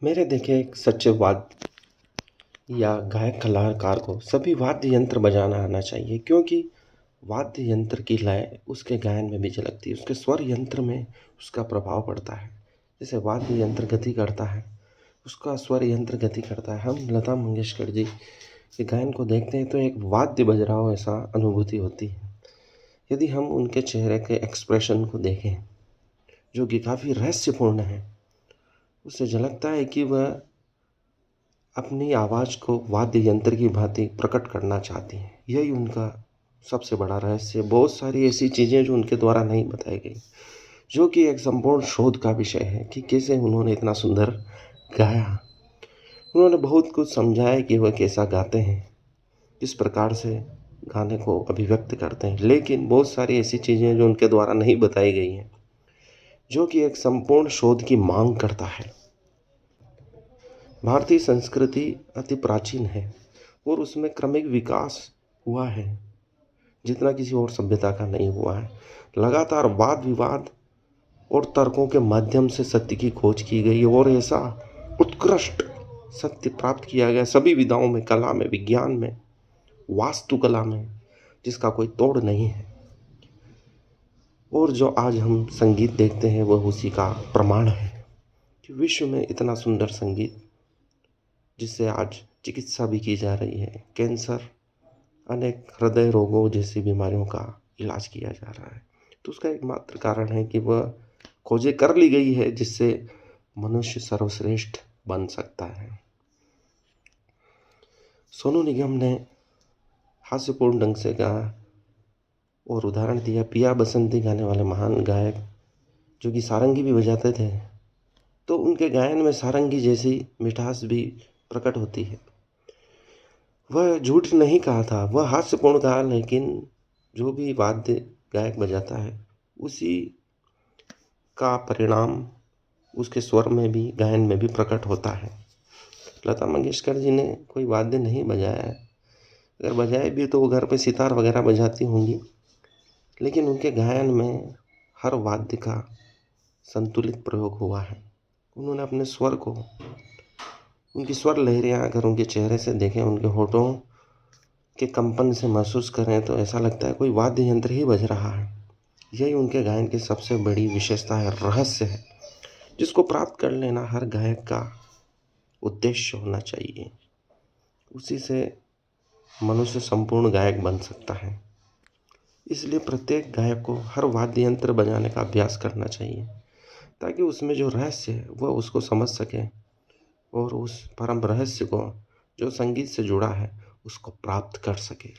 मेरे देखे एक सच्चे वाद्य या गायक कलाकार को सभी वाद्य यंत्र बजाना आना चाहिए, क्योंकि वाद्य यंत्र की लय उसके गायन में भी झलकती है, उसके स्वर यंत्र में उसका प्रभाव पड़ता है। जैसे वाद्य यंत्र गति करता है, उसका स्वर यंत्र गति करता है। हम लता मंगेशकर जी के गायन को देखते हैं तो एक वाद्य बज रहा हो ऐसा अनुभूति होती है। यदि हम उनके चेहरे के एक्सप्रेशन को देखें, जो कि काफ़ी रहस्यपूर्ण है, उससे झलकता है कि वह अपनी आवाज़ को वाद्य यंत्र की भांति प्रकट करना चाहती हैं। यही उनका सबसे बड़ा रहस्य। बहुत सारी ऐसी चीज़ें जो उनके द्वारा नहीं बताई गई, जो कि एक संपूर्ण शोध का विषय है कि कैसे उन्होंने इतना सुंदर गाया। उन्होंने बहुत कुछ समझाया कि वह कैसा गाते हैं, किस प्रकार से गाने को अभिव्यक्त करते हैं, लेकिन बहुत सारी ऐसी चीज़ें जो उनके द्वारा नहीं बताई गई हैं, जो कि एक संपूर्ण शोध की मांग करता है। भारतीय संस्कृति अति प्राचीन है और उसमें क्रमिक विकास हुआ है, जितना किसी और सभ्यता का नहीं हुआ है। लगातार वाद विवाद और तर्कों के माध्यम से सत्य की खोज की गई और ऐसा उत्कृष्ट सत्य प्राप्त किया गया सभी विधाओं में, कला में, विज्ञान में, वास्तुकला में, जिसका कोई तोड़ नहीं है। और जो आज हम संगीत देखते हैं वह उसी का प्रमाण है कि विश्व में इतना सुंदर संगीत, जिससे आज चिकित्सा भी की जा रही है। कैंसर, अनेक हृदय रोगों जैसी बीमारियों का इलाज किया जा रहा है, तो उसका एकमात्र कारण है कि वह खोजें कर ली गई है जिससे मनुष्य सर्वश्रेष्ठ बन सकता है। सोनू निगम ने हास्यपूर्ण ढंग से गाया और उदाहरण दिया। पिया बसंती गाने वाले महान गायक, जो कि सारंगी भी बजाते थे, तो उनके गायन में सारंगी जैसी मिठास भी प्रकट होती है। वह झूठ नहीं कहा था, वह हास्यपूर्ण कहा, लेकिन जो भी वाद्य गायक बजाता है उसी का परिणाम उसके स्वर में भी, गायन में भी प्रकट होता है। लता मंगेशकर जी ने कोई वाद्य नहीं बजाया है, अगर बजाए भी तो वो घर पे सितार वगैरह बजाती होंगी, लेकिन उनके गायन में हर वाद्य का संतुलित प्रयोग हुआ है। उन्होंने अपने स्वर को, उनकी स्वर लहरें अगर उनके चेहरे से देखें, उनके होठों के कंपन से महसूस करें, तो ऐसा लगता है कोई वाद्य यंत्र ही बज रहा है। यही उनके गायन की सबसे बड़ी विशेषता है, रहस्य है, जिसको प्राप्त कर लेना हर गायक का उद्देश्य होना चाहिए। उसी से मनुष्य संपूर्ण गायक बन सकता है। इसलिए प्रत्येक गायक को हर वाद्य यंत्र बजाने का अभ्यास करना चाहिए, ताकि उसमें जो रहस्य है वह उसको समझ सके और उस परम रहस्य को, जो संगीत से जुड़ा है, उसको प्राप्त कर सके।